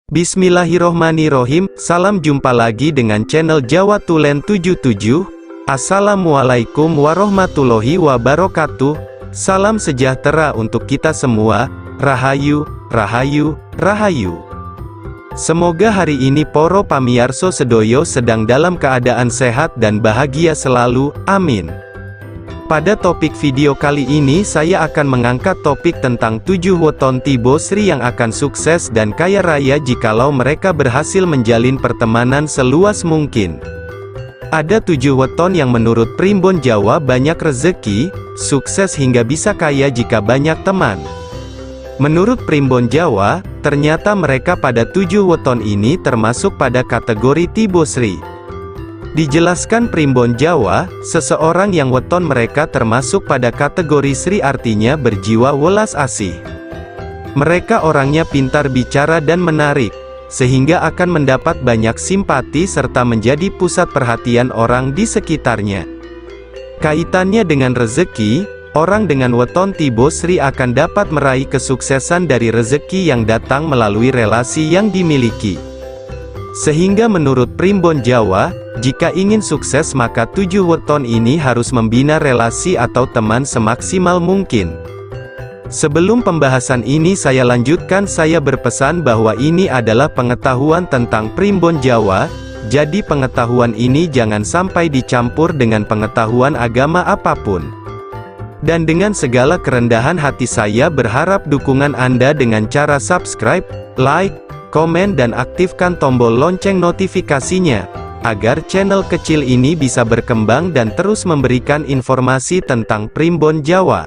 Bismillahirrohmanirrohim. Salam jumpa lagi dengan channel Jawa Tulen 77. Assalamualaikum warahmatullahi wabarakatuh. Salam sejahtera untuk kita semua. Rahayu, rahayu, rahayu. Semoga hari ini poro pamiyarso sedoyo sedang dalam keadaan sehat dan bahagia selalu, amin. Pada topik video kali ini saya akan mengangkat topik tentang 7 weton Tibo Sri yang akan sukses dan kaya raya jikalau mereka berhasil menjalin pertemanan seluas mungkin. Ada 7 weton yang menurut Primbon Jawa banyak rezeki, sukses hingga bisa kaya jika banyak teman. Menurut Primbon Jawa, ternyata mereka pada 7 weton ini termasuk pada kategori Tibo Sri. Dijelaskan Primbon Jawa, seseorang yang weton mereka termasuk pada kategori Sri artinya berjiwa welas asih. Mereka orangnya pintar bicara dan menarik, sehingga akan mendapat banyak simpati serta menjadi pusat perhatian orang di sekitarnya. Kaitannya dengan rezeki, orang dengan weton Tibo Sri akan dapat meraih kesuksesan dari rezeki yang datang melalui relasi yang dimiliki. Sehingga menurut Primbon Jawa, jika ingin sukses maka 7 weton ini harus membina relasi atau teman semaksimal mungkin. Sebelum pembahasan ini saya lanjutkan, saya berpesan bahwa ini adalah pengetahuan tentang Primbon Jawa, jadi pengetahuan ini jangan sampai dicampur dengan pengetahuan agama apapun. Dan dengan segala kerendahan hati saya berharap dukungan Anda dengan cara subscribe, like, komen dan aktifkan tombol lonceng notifikasinya, agar channel kecil ini bisa berkembang dan terus memberikan informasi tentang Primbon Jawa.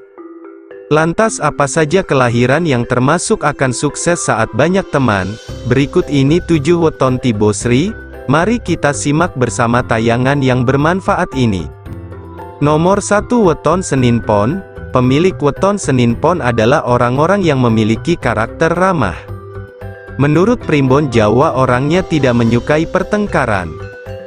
Lantas apa saja kelahiran yang termasuk akan sukses saat banyak teman? Berikut ini 7 weton Tibo Sri, mari kita simak bersama tayangan yang bermanfaat ini. Nomor 1 weton Senin Pon. Pemilik weton Senin Pon adalah orang-orang yang memiliki karakter ramah. Menurut Primbon Jawa orangnya tidak menyukai pertengkaran,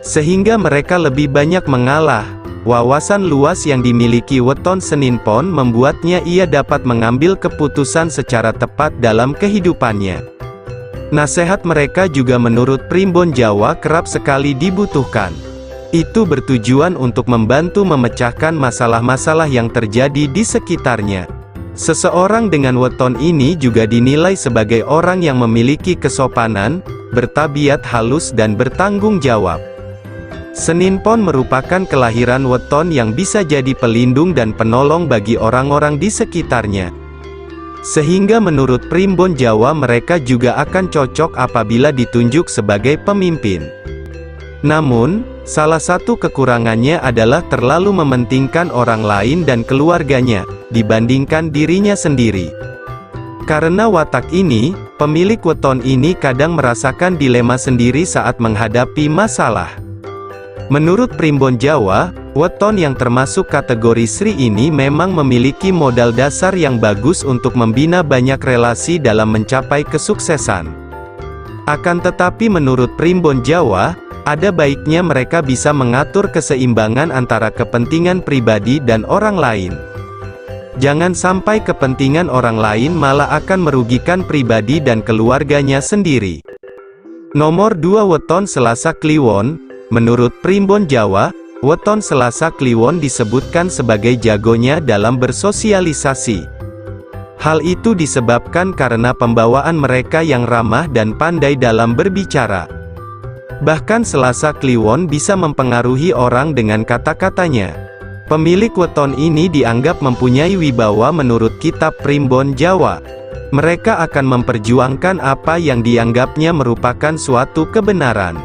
sehingga mereka lebih banyak mengalah. Wawasan luas yang dimiliki weton Senin Pon membuatnya ia dapat mengambil keputusan secara tepat dalam kehidupannya. Nasihat mereka juga menurut Primbon Jawa kerap sekali dibutuhkan. Itu bertujuan untuk membantu memecahkan masalah-masalah yang terjadi di sekitarnya. Seseorang dengan weton ini juga dinilai sebagai orang yang memiliki kesopanan, bertabiat halus dan bertanggung jawab. Senin Pon merupakan kelahiran weton yang bisa jadi pelindung dan penolong bagi orang-orang di sekitarnya. Sehingga menurut Primbon Jawa mereka juga akan cocok apabila ditunjuk sebagai pemimpin. Namun, salah satu kekurangannya adalah terlalu mementingkan orang lain dan keluarganya, dibandingkan dirinya sendiri. Karena watak ini, pemilik weton ini kadang merasakan dilema sendiri saat menghadapi masalah. Menurut Primbon Jawa, weton yang termasuk kategori Sri ini memang memiliki modal dasar yang bagus untuk membina banyak relasi dalam mencapai kesuksesan. Akan tetapi menurut Primbon Jawa, ada baiknya mereka bisa mengatur keseimbangan antara kepentingan pribadi dan orang lain. Jangan sampai kepentingan orang lain malah akan merugikan pribadi dan keluarganya sendiri. Nomor 2 weton Selasa Kliwon. Menurut Primbon Jawa, weton Selasa Kliwon disebutkan sebagai jagonya dalam bersosialisasi. Hal itu disebabkan karena pembawaan mereka yang ramah dan pandai dalam berbicara. Bahkan Selasa Kliwon bisa mempengaruhi orang dengan kata-katanya. Pemilik weton ini dianggap mempunyai wibawa menurut kitab Primbon Jawa. Mereka akan memperjuangkan apa yang dianggapnya merupakan suatu kebenaran.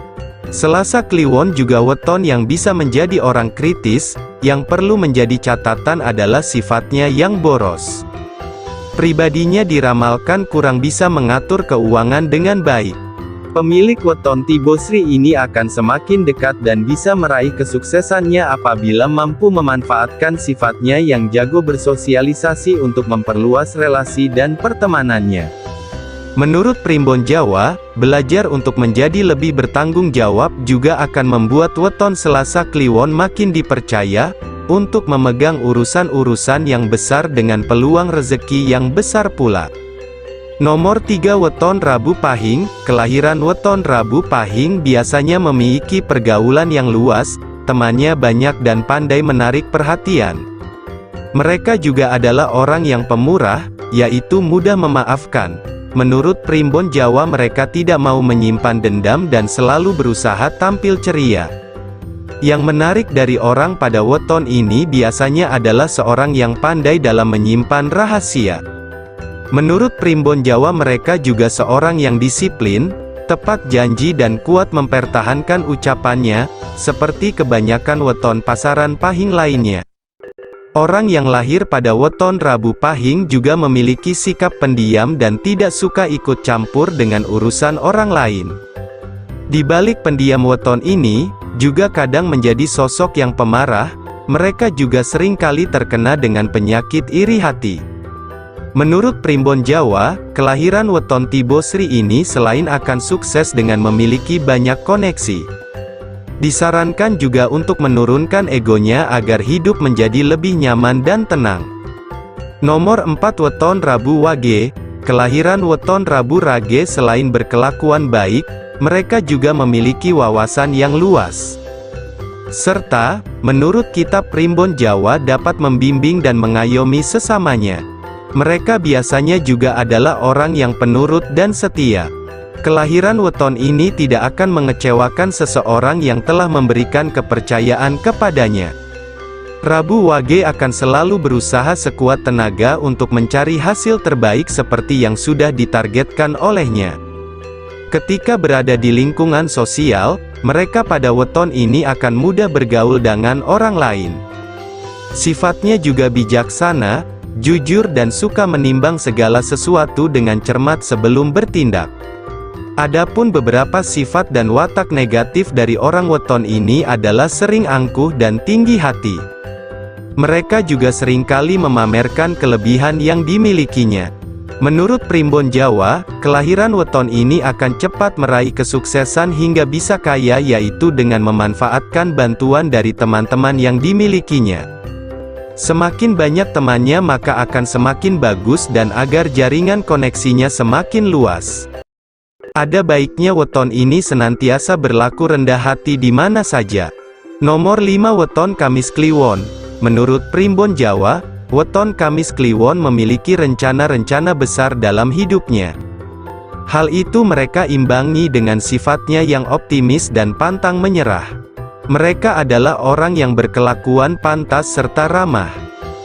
Selasa Kliwon juga weton yang bisa menjadi orang kritis. Yang perlu menjadi catatan adalah sifatnya yang boros. Pribadinya diramalkan kurang bisa mengatur keuangan dengan baik. Pemilik weton Tibo Sri ini akan semakin dekat dan bisa meraih kesuksesannya apabila mampu memanfaatkan sifatnya yang jago bersosialisasi untuk memperluas relasi dan pertemanannya. Menurut Primbon Jawa, belajar untuk menjadi lebih bertanggung jawab juga akan membuat weton Selasa Kliwon makin dipercaya untuk memegang urusan-urusan yang besar dengan peluang rezeki yang besar pula. Nomor 3 Weton Rabu Pahing. Kelahiran weton Rabu Pahing biasanya memiliki pergaulan yang luas, temannya banyak dan pandai menarik perhatian. Mereka juga adalah orang yang pemurah, yaitu mudah memaafkan. Menurut Primbon Jawa, mereka tidak mau menyimpan dendam dan selalu berusaha tampil ceria. Yang menarik dari orang pada weton ini biasanya adalah seorang yang pandai dalam menyimpan rahasia. Menurut Primbon Jawa, mereka juga seorang yang disiplin, tepat janji dan kuat mempertahankan ucapannya, seperti kebanyakan weton pasaran Pahing lainnya. Orang yang lahir pada weton Rabu Pahing juga memiliki sikap pendiam dan tidak suka ikut campur dengan urusan orang lain. Di balik pendiam weton ini, juga kadang menjadi sosok yang pemarah. Mereka juga seringkali terkena dengan penyakit iri hati. Menurut Primbon Jawa, kelahiran weton Tibo Sri ini selain akan sukses dengan memiliki banyak koneksi, disarankan juga untuk menurunkan egonya agar hidup menjadi lebih nyaman dan tenang. Nomor 4 Weton Rabu Wage. Kelahiran weton Rabu Rage selain berkelakuan baik, mereka juga memiliki wawasan yang luas. Serta, menurut kitab Primbon Jawa dapat membimbing dan mengayomi sesamanya. Mereka biasanya juga adalah orang yang penurut dan setia. Kelahiran weton ini tidak akan mengecewakan seseorang yang telah memberikan kepercayaan kepadanya. Rabu Wage akan selalu berusaha sekuat tenaga untuk mencari hasil terbaik seperti yang sudah ditargetkan olehnya. Ketika berada di lingkungan sosial, mereka pada weton ini akan mudah bergaul dengan orang lain. Sifatnya juga bijaksana, jujur dan suka menimbang segala sesuatu dengan cermat sebelum bertindak. Adapun beberapa sifat dan watak negatif dari orang weton ini adalah sering angkuh dan tinggi hati. Mereka juga seringkali memamerkan kelebihan yang dimilikinya. Menurut Primbon Jawa, kelahiran weton ini akan cepat meraih kesuksesan hingga bisa kaya, yaitu dengan memanfaatkan bantuan dari teman-teman yang dimilikinya. Semakin banyak temannya maka akan semakin bagus dan agar jaringan koneksinya semakin luas. Ada baiknya weton ini senantiasa berlaku rendah hati di mana saja. Nomor 5 Weton Kamis Kliwon. Menurut Primbon Jawa, weton Kamis Kliwon memiliki rencana-rencana besar dalam hidupnya. Hal itu mereka imbangi dengan sifatnya yang optimis dan pantang menyerah. Mereka adalah orang yang berkelakuan pantas serta ramah.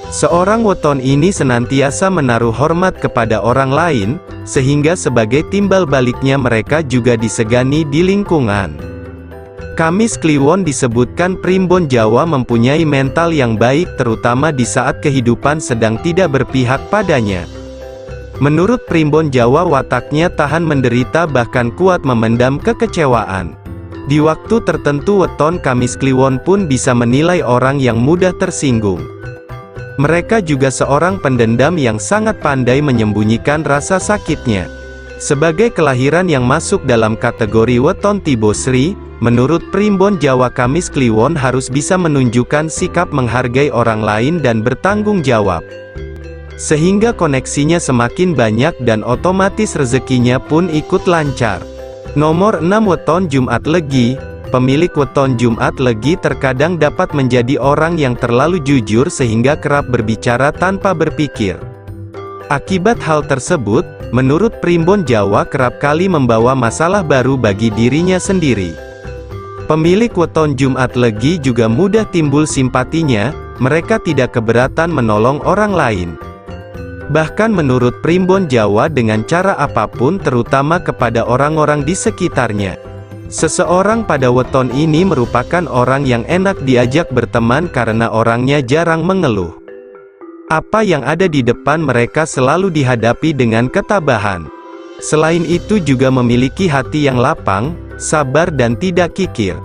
Seorang weton ini senantiasa menaruh hormat kepada orang lain, sehingga sebagai timbal baliknya mereka juga disegani di lingkungan. Kamis Kliwon disebutkan Primbon Jawa mempunyai mental yang baik terutama di saat kehidupan sedang tidak berpihak padanya. Menurut Primbon Jawa, wataknya tahan menderita bahkan kuat memendam kekecewaan. Di waktu tertentu weton Kamis Kliwon pun bisa menilai orang yang mudah tersinggung. Mereka juga seorang pendendam yang sangat pandai menyembunyikan rasa sakitnya. Sebagai kelahiran yang masuk dalam kategori weton Tibo Sri, menurut Primbon Jawa Kamis Kliwon harus bisa menunjukkan sikap menghargai orang lain dan bertanggung jawab. Sehingga koneksinya semakin banyak dan otomatis rezekinya pun ikut lancar. Nomor 6 Weton Jumat Legi. Pemilik weton Jumat Legi terkadang dapat menjadi orang yang terlalu jujur sehingga kerap berbicara tanpa berpikir. Akibat hal tersebut, menurut Primbon Jawa kerap kali membawa masalah baru bagi dirinya sendiri. Pemilik weton Jumat Legi juga mudah timbul simpatinya, mereka tidak keberatan menolong orang lain. Bahkan menurut Primbon Jawa dengan cara apapun terutama kepada orang-orang di sekitarnya. Seseorang pada weton ini merupakan orang yang enak diajak berteman karena orangnya jarang mengeluh. Apa yang ada di depan mereka selalu dihadapi dengan ketabahan. Selain itu juga memiliki hati yang lapang, sabar dan tidak kikir.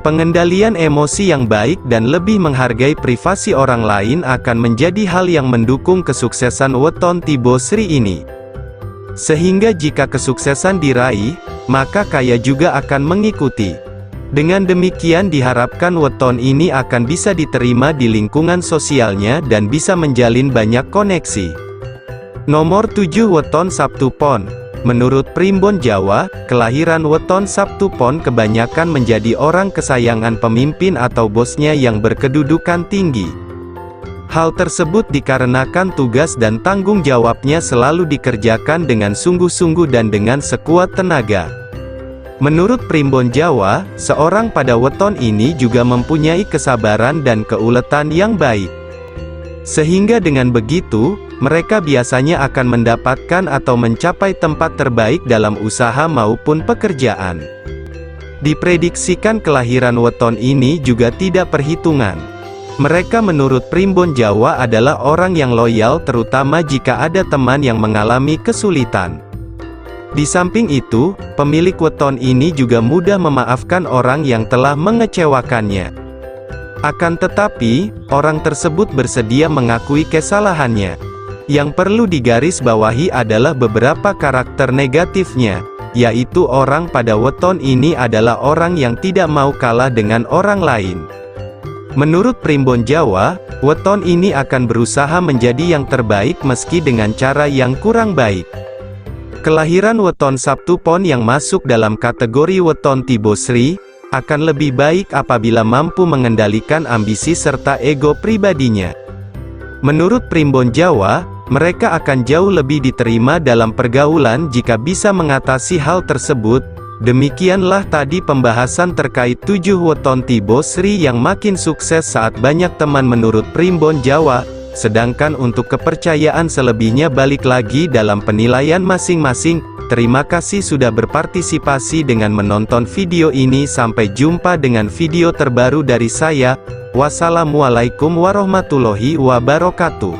Pengendalian emosi yang baik dan lebih menghargai privasi orang lain akan menjadi hal yang mendukung kesuksesan weton Tibo Sri ini. Sehingga jika kesuksesan diraih, maka kaya juga akan mengikuti. Dengan demikian diharapkan weton ini akan bisa diterima di lingkungan sosialnya dan bisa menjalin banyak koneksi. Nomor 7 Weton Sabtu Pon. Menurut Primbon Jawa, kelahiran weton Sabtu Pon kebanyakan menjadi orang kesayangan pemimpin atau bosnya yang berkedudukan tinggi. Hal tersebut dikarenakan tugas dan tanggung jawabnya selalu dikerjakan dengan sungguh-sungguh dan dengan sekuat tenaga. Menurut Primbon Jawa, seorang pada weton ini juga mempunyai kesabaran dan keuletan yang baik. Sehingga dengan begitu, mereka biasanya akan mendapatkan atau mencapai tempat terbaik dalam usaha maupun pekerjaan. Diprediksikan kelahiran weton ini juga tidak perhitungan. Mereka menurut Primbon Jawa adalah orang yang loyal terutama jika ada teman yang mengalami kesulitan. Di samping itu, pemilik weton ini juga mudah memaafkan orang yang telah mengecewakannya. Akan tetapi, orang tersebut bersedia mengakui kesalahannya. Yang perlu digarisbawahi adalah beberapa karakter negatifnya, yaitu orang pada weton ini adalah orang yang tidak mau kalah dengan orang lain. Menurut Primbon Jawa, weton ini akan berusaha menjadi yang terbaik meski dengan cara yang kurang baik. Kelahiran weton Sabtu Pon yang masuk dalam kategori weton Tibosri, akan lebih baik apabila mampu mengendalikan ambisi serta ego pribadinya. Menurut Primbon Jawa, mereka akan jauh lebih diterima dalam pergaulan jika bisa mengatasi hal tersebut. Demikianlah tadi pembahasan terkait 7 weton Tibosri yang makin sukses saat banyak teman menurut Primbon Jawa. Sedangkan untuk kepercayaan selebihnya balik lagi dalam penilaian masing-masing. Terima kasih sudah berpartisipasi dengan menonton video ini. Sampai jumpa dengan video terbaru dari saya. Wassalamualaikum warahmatullahi wabarakatuh.